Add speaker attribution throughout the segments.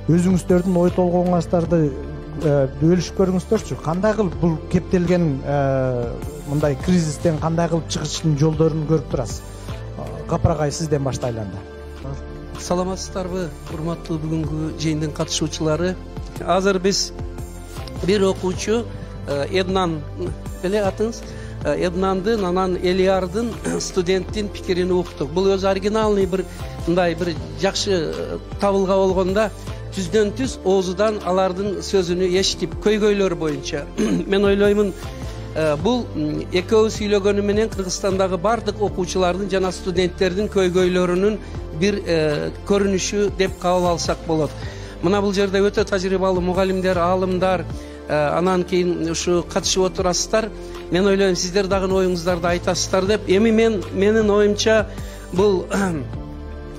Speaker 1: өзүңүздөрдүн ой толгооңуңарды бөлүшүп көрүңүздөрчү. Кандай кылып бул кептелген мындай кризистен кандай кылып чыгыштын жолдорун көрүп турасыз? Гапар агай, сизден баштайлы анда.
Speaker 2: Саламатсыздарбы, урматтуу бүгүнкү жыйындын катышуучулары? Азыр биз бир окуучу Эднан, эле атыңыз? Эднандын, анан Элиардын студенттин пикирин уктук. Бул өзү оригиналный бир мындай бир жакшы табылга болгондо түздөн түз оозудан алардын сөзүнү эшитип, көйгөйлөр боюнча. Мен ойлоймун, бул экөөбүз сүйлөгөнү менен Кыргызстандагы бардык окуучулардын жана студенттердин көйгөйлөрүнүн бир көрүнүшү деп кабыл алсак болот. Мына бул жерде өтө тажрыйбалуу мугалимдер, аалымдар, анан кийин ушу катышып отурасыздар. Мен ойлойм, сиздер дагы оюңуздарды айтасыздар деп. Эми менин оюмча бул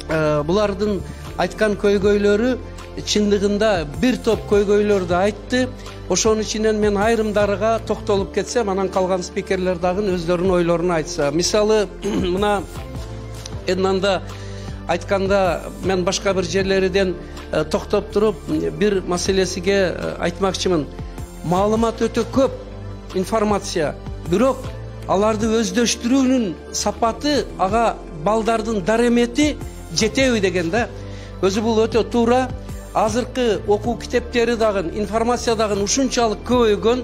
Speaker 2: булардын айткан көйгөйлөрү чындыгында бир топ көйгөйлөрдү айтты. Ошонун ичинен мен айрымдарыга токтолуп кетсем, анан калган спикерлер дагы өздөрүнүн ойлорун айтса. Мисалы, мына Эднанда айтканда мен башка бир жерлерден токтоп туруп бир маселесиге айтмакчымын. Маалымат өтө көп, информация, бирок аларды өздөштүрүүнүн сапаты, ага балдардын даремети жетеби деген да. Өзү бул өтө туура. Азыркы окуу китептери дагы, информация дагы ушунчалык көбөйгөн.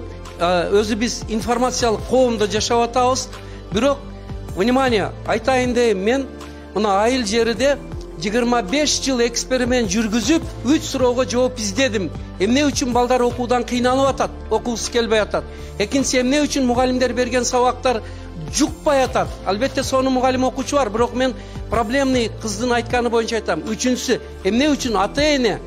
Speaker 2: Өзү биз информациялык коомдо жашап атабыз. Бирок, внимание, айтайын дейм, мен мына айыл жериде 25 жыл эксперимент жүргүзүп, 3 суроого жооп издедим. Эмне үчүн балдар окуудан кыйналып атат, окугусу келбей атат? Экинчиси, эмне үчүн мугалимдер берген сабактар жукпай атат? Албетте сонун мугалим окуучу бар, бирок мен проблемный кыздын айтканы боюнча айтам. Үчүнчүсү, эмне үчүн ата-эне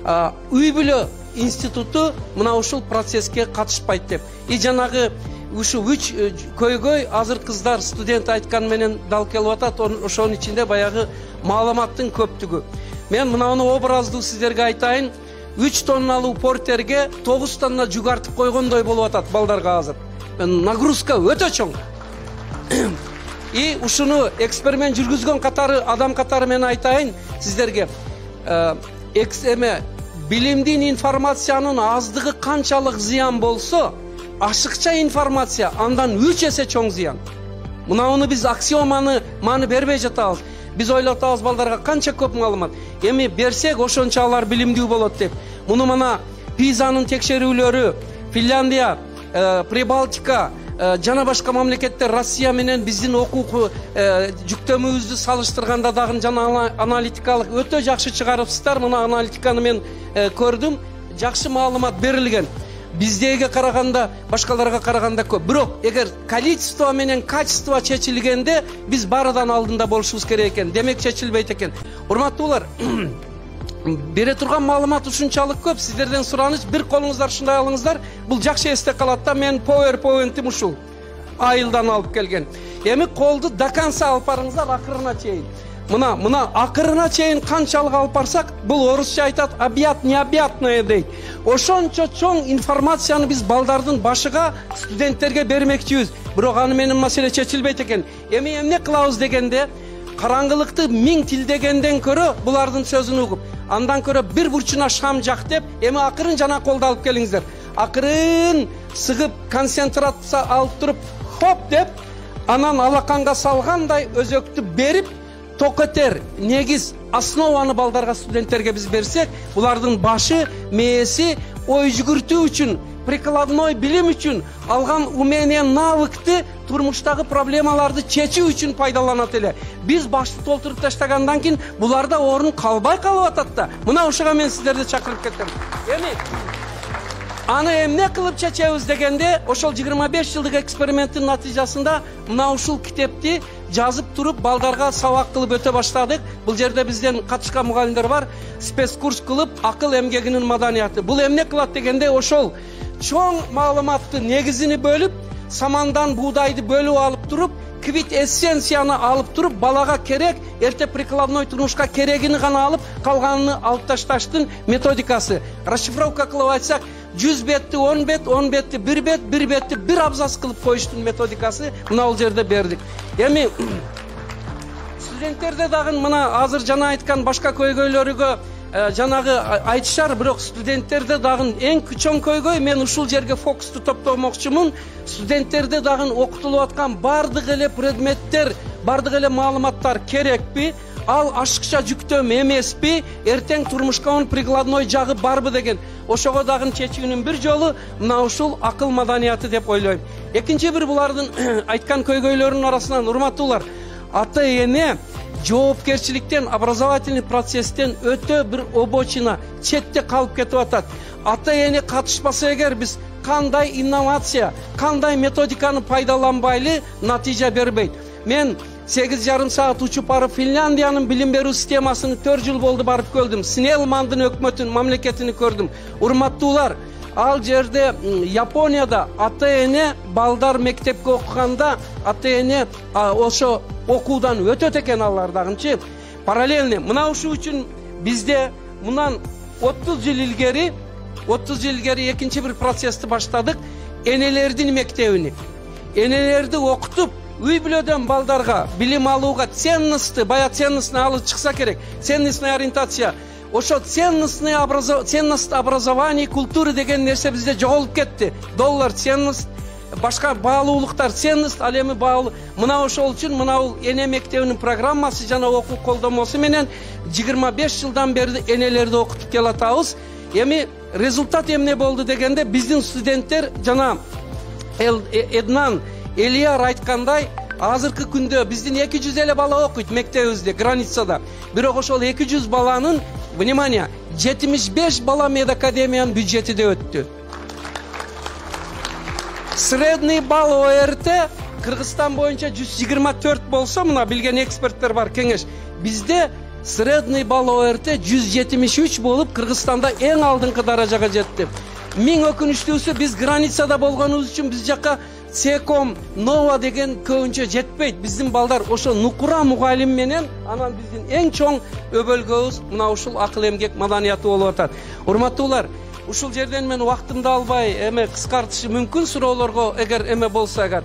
Speaker 2: үй бүлө институту мына ушул процесске катышпайт деп. И жанагы ушу 3 көйгөй азыр кыздар, студент айткан менен дал келип атат. Ошонун ичинде баягы маалыматтын көптүгү. Мен мынаны образдуу сиздерге айтайын. 3 тонналуу портерге 9 тонна жүк артып койгондой болуп атат балдарга азыр. Нагрузка өтө чоң. И ушуну эксперимент жүргүзгөн адам катары мен айтайын сиздерге. Билимдин информациянын аздыгы канчалык зыян болсо, ашыкча информация андан 3 эсе чоң зыян. Мынауну биз аксиоманы бербей жатабыз. Биз ойлоп атабыз балдарга канча көп маалымат. Эми берсек ошончо алар билимдүү болот деп. Муну мына Пизанын текшерүүлөрү, Финляндия, Прибалтика жана башка мамлекеттер Россия менен биздин окуу жүктөмүбүздү салыштырганда дагы жана аналитикалык өтө жакшы чыгарыпсыздар. Мына аналитиканы мен көрдүм. Жакшы маалымат берилген. Биздеге караганда, башкаларга караганда көп. Бирок эгер количество менен качество чечилгенде биз барыдан алдында болушубуз керек экен. Демек чечилбейт экен. Урматтуулар, бере турган маалымат ушунчалык көп. Сиздерден сураныч, бир колуңуздар ушундай алыңыздар. Бул жакшы эсте калат да, мен PowerPoint'им ушул. Айылдан алып келген. Эми колду до конца алып барыңыздар, акырына чейин. Мына акырына чейин канчалык алып барсак, бул орусча айтат, объят необъятное дейт. Ошончо чоң информацияны биз балдардын башыга, студенттерге бермекчибиз. Бирок аны менен маселе чечилбейт экен. Эми эмне кылабыз дегенде, караңгылыкты 1000 тилдегенден көрө булардын сөзүн угуп, андан көрө бир бурчуна шам жак деп, эми акырын жана колду алып келиңиздер. Акырын сыгып концентрация алып туруп, хоп деп, анан алаканга салгандай өзөктү берип, токетер, негиз, основаны балдарга, студенттерге биз берсек, булардын башы, мээси ой жүгүртүү үчүн, прикладной билим үчүн, алган умение, навыкты турмуштагы проблемаларды чечүү үчүн пайдаланат эле. Биз башты толтуруп таштагандан кийин буларда орун калбай калып атат да. Мына ушуга мен сиздерди чакырып кеттим. Эми аны эмне кылып чечебиз дегенде, ошол 25 жылдык эксперименттин натыйжасында мына ушул китепти жазып туруп балдарга сабак кылып өтө баштадык. Бул жерде бизден катышкан мугалимдер бар. Спецкурс кылып, акыл эмгегинин маданияты. Бул эмне кылат дегенде, ошол чоң маалыматты негизини бөлүп, самандан буудайды бөлүп алып туруп, квит эссенцияны алып туруп, балага керек, эрте прикладной турмушка керегини гана алып, калганын алып ташташтын методикасы. Расшифровка кылып айтсак, 100 бетти 10 бет, 10 бетти 1 бет, 1 бетти 1 абзац кылып коюштун методикасы мына бул жерде бердик. Эми студенттерде дагы мына азыр жана айткан башка көйгөйлөргө жанагы айтышар, бирок студенттерде дагы эң чоң көйгөй, мен ушул жерге фокусту топтомокчумун. Студенттерде дагы окутулуп аткан бардык эле предметтер, бардык эле маалыматтар керекпи? Ал ашыкча жүктөм эмеспи? Эртең турмушка он прикладной жагы барбы деген. Ошого дагы чечүүнүн бир жолу мына ушул акыл маданияты деп ойлойм. Экинчи бир булардын айткан көйгөйлөрүнүн арасынан урматтуулар, ата эне жоопкерчиликтен, образовательный процесстен өтө бир обочина, четте калып кетип атат. Ата эне катышпаса эгер биз кандай инновация, кандай методиканы пайдаланбайлы натыйжа бербейт. Мен 8,5 саат учуп барып Финляндиянын билим берүү системасын 4 жыл болду барып көрдүм. Снелмандын өкмөтүн, мамлекетини көрдүм. Урматтуулар, ал жерде Японияда ата эне балдар мектепке окуганда ата эне ошо окуудан өтөт экен алар дагынчы. Параллельно мына ушул үчүн бизде мындан 30 жыл илгери экинчи бир процессти баштадык. Энелердин мектебини, энелерди окутуп, үй бүлөдөн балдарга билим алууга ценностьты, бая ценностьны алып чыкса керек. Ценностная ориентация. Ошо ценность образования, культуры деген нерсе бизде жоголуп кетти. Доллар ценность, башка баалуулуктар ценность, ал эми баалуу. Мына ошол үчүн мына эне мектебинин программасы жана окуу колдомосу менен 25 жылдан бери энелерди окутуп келатабыз. Эми результат эмне болду дегенде биздин студенттер жана Эднан Элияр айткандай, азыркы күндө биздин 200 эле бала окуйт мектебибизде, границада. Бирок ошол 200 баланын, внимание, 75 бала медакадемиянын бюджетиде өттү. Средний балл ОРТ Кыргызстан боюнча 124 болсо, мына билген эксперттер бар, кеңеш. Бизде средний балл ОРТ 173 болуп, Кыргызстанда эң алдыңкы даражага жетти. Миң өкүнүчтүүсү, биз границада болгонубуз үчүн биз жака Секом, Нова деген көбүнчө жетпейт. Биздин балдар ошо нукура мугалим менен, анан биздин эң чоң өбөлгөбүз мына ушул акыл эмгек маданияты болуп атат. Урматтуулар, ушул жерден мен убактымды албай эме кыскартышы мүмкүн суроолорго эгер эме болсо эгер.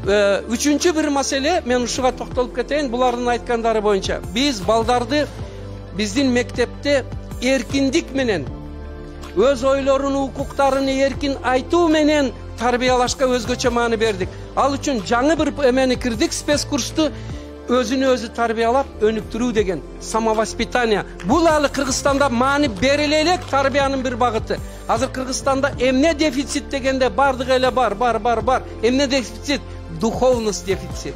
Speaker 2: Үчүнчү бир маселе, мен ушуга токтолуп кетейин, булардын айткандары боюнча. Биз балдарды биздин мектепте эркиндик менен, өз ойлорун, укуктарын эркин айтуу менен тарбиялашка өзгөчө маани бердик. Ал үчүн жаңы бир эмени кирдик, спецкурсту өзүнө өзү тарбиялап өнүктүрүү деген самовоспитание. Бул алы Кыргызстанда маани бериле элек тарбиянын бир багыты. Азыр Кыргызстанда эмне дефицит дегенде бардык эле бар. Эмне дефицит? Духовность дефицит,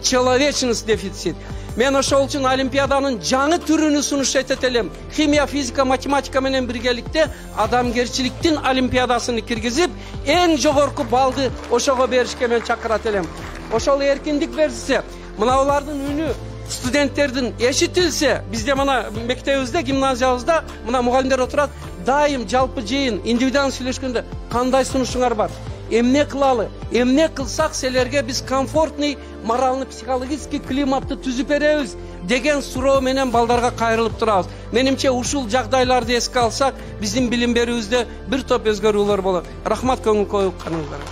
Speaker 2: человечность дефицит. Мен ошол үчүн олимпиаданын жаңы түрүнү сунуш этелем. Химия, физика, математика менен биргеликте адамгерчиликтин олимпиадасыны киргизип, эң жогорку балды ошого беришке мен чакырат элем. Ошол эркиндик берилсе, мына улардын үнү студенттердин эшитилсе, бизде мына мектебибизде, гимназиябызда мына мугалимдер отурат, дайым жалпы жыйын, индивидуалдуу сүйлөшкөндө кандай сунушуңар бар? Эмне кылалы? Эмне кылсак силерге биз комфортный, морально-психологический климатты түзүп беребиз деген суроо менен балдарга кайрылып турабыз. Менимче ушул жагдайларды эске алсак, биздин билим берүүбүздө бир топ өзгөрүүлөр болот. Рахмат көңүл коюп каныңыздарга.